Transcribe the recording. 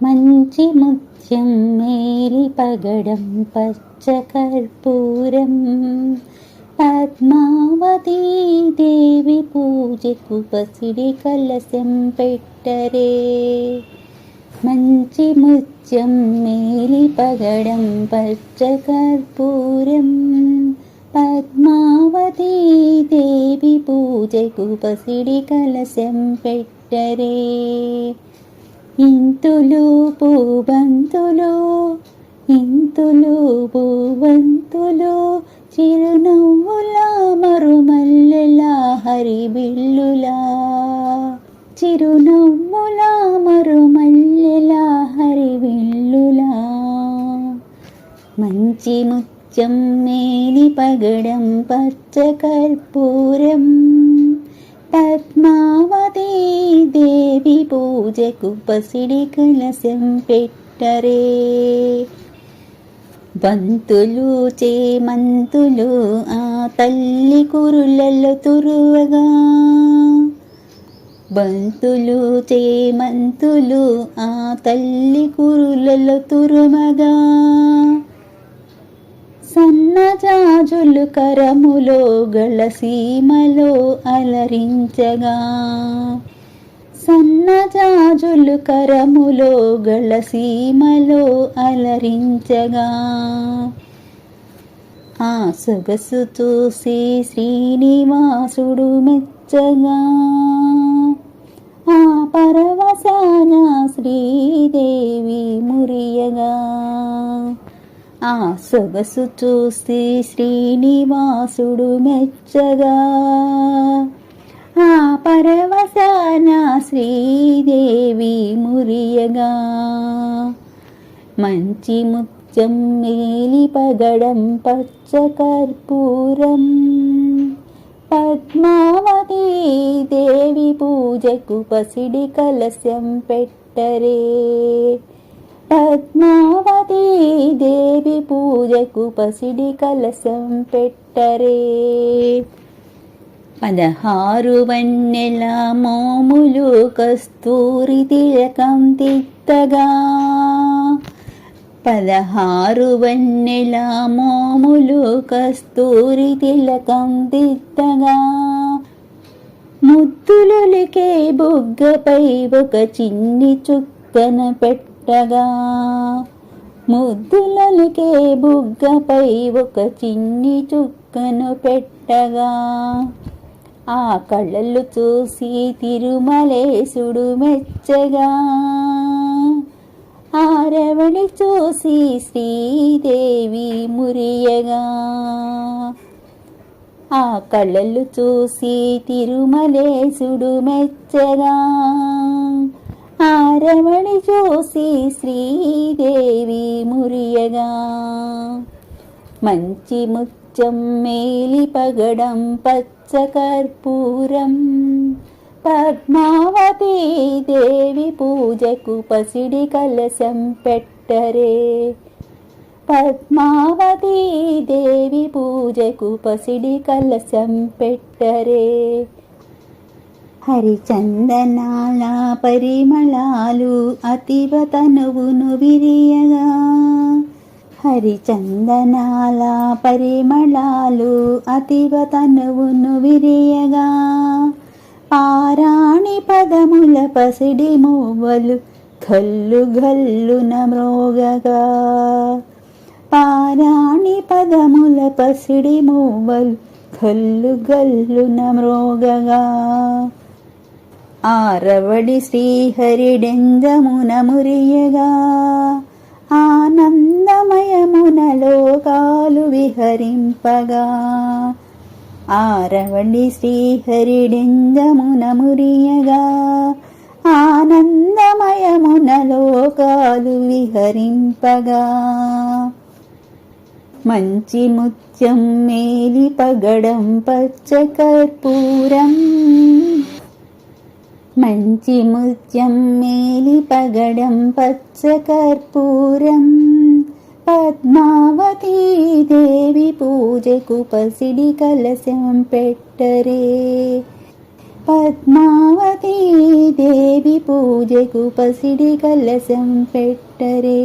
మంచి ముత్యం మేలి పగడం పచ్చ కర్పూరం పద్మావతీ దేవి పూజకు పసిడి కలశం పెట్టరే. మంచి ముత్యం మేలి పగడం పచ్చ కర్పూరం పద్మావతీ దేవి పూజకు పసిడి కలశం పెట్టరే. ఇంతులు పూబంతులు ఇంతులు పూబంతులు చిరునవ్వుల మరుమల్లెల హరిబిల్లులా చిరునవ్వుల మరుమల్లెల హరిబిల్లులా. మంచి ముత్యం మేలి పగడం పచ్చ కర్పూరం పద్మావతీ దేవి పూజకు పసిడి కలశం పెట్టరే. బంతులు చేమంతులు ఆ తల్లి కురులలో తురువగా బంతులు చేమంతులు ఆ తల్లి కురులలో తురుమగా సన్నజాజులు కరములో గళసీమలో అలరించగా సన్నజాజులు కరములో గళసీమలో అలరించగా ఆ సొగసు చూసి శ్రీనివాసుడు మెచ్చగా ఆ పరవశాన శ్రీదేవి మురియగా ఆ సొగసు చూసి శ్రీనివాసుడు మెచ్చగా ఆ పరవశాన శ్రీదేవి మురియగా. మంచి ముత్యం మేలి పగడం పచ్చ కర్పూరం పద్మావతీ దేవి పూజకు పసిడి కలశం పెట్టరే. పద్మావతీ దేవి పూజకు పసిడి కలశం పెట్టరే. 16 వన్నెల మోములు కస్తూరి తిలకం తిత్తగా 16 వన్నెల మోములు కస్తూరి తిలకం తిత్తగా ముద్దులొలికే బుగ్గపై ఒక చిన్ని చుక్కన పెట్టగా ముద్దులొలికే బుగ్గపై ఒక చిన్ని చుక్కను పెట్టగా ఆ కళ్ళలు చూసి తిరుమలేశుడు మెచ్చగా ఆ రవళి చూసి శ్రీదేవి మురియగా ఆ కళ్ళలు చూసి తిరుమలేశుడు మెచ్చగా ఆ రవళి చూసి శ్రీదేవి మురియగా. మంచి ముత్యం మేలి పగడం పచ్చ కర్పూరం పద్మావతీ దేవి పూజకు పసిడి కలశం పెట్టరే. పద్మావతీ దేవి పూజకు పసిడి కలశం పెట్టరే. హరిచందనాల పరిమళాలు అతివ తనువును విరియగా హరిచందనాల పరిమళాలు అతివ తనువును విరియగా పారాణి పదముల పసిడి మూవలు గల్లు గల్లున మ్రోగగా పారాణి పదముల పసిడి మూవలు గల్లు గల్లున మ్రోగగా ఆరవడి శ్రీహరిడెంజమున మురియగా ఆనందమయమున లోకాలు విహరింపగా ఆరవడి శ్రీహరిడెంజమున మురియగా ఆనందమయమున లోకాలు విహరింపగా. మంచి ముత్యం మేలి పగడం పచ్చ కర్పూరం మంచి ముత్యం మేలి పగడం పచ్చ కర్పూరం పద్మావతీ దేవి పూజకు పసిడి కలశం పెట్టరే. పద్మావతీ దేవి పూజకు పసిడి కలశం పెట్టరే.